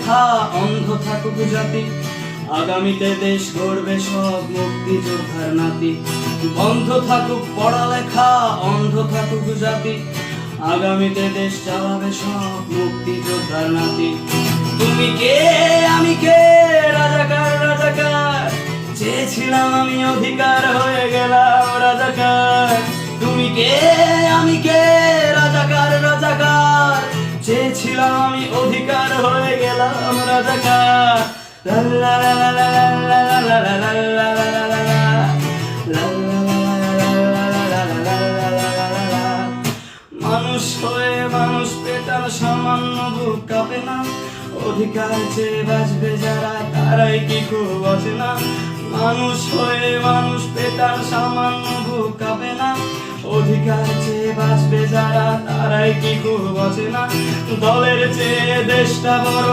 লেখা অন্ধ থাকুক জাতি, আগামীতে দেশ গড়বে সব মুক্তিযোদ্ধার নাতি। বন্ধ থাকুক পড়ালেখা, অন্ধ থাকুক জাতি, আগামীতে দেশ চালাবে সব মুক্তিযোদ্ধার নাতি। তুমি কে আমি কে, রাজাকার রাজাকার, চেয়েছিলাম আমি অধিকার হয়ে গেলাম রাজাকার। তুমি কে আমি কে, রাজাকার রাজাকার, চেয়েছিলাম আমি অধিকার হয়ে গেলাম রাজাকার। লা লা লা লা লা লা লা লা লা লা লা লা লা লা লা। মানুষ হয়ে মানুষ পেটার সামান্য বুক কাঁপে না, অধিকার চেয়ে বাঁচবে যারা তারাই কি খুব বাঁচে না। মানুষ হয়ে মানুষ পেটার সামান্য বুক কাঁপে না, অধিকার চেয়ে বাঁচবে যারা তারাই কি খুব বাঁচে না। দলের চেয়ে দেশটা বড়।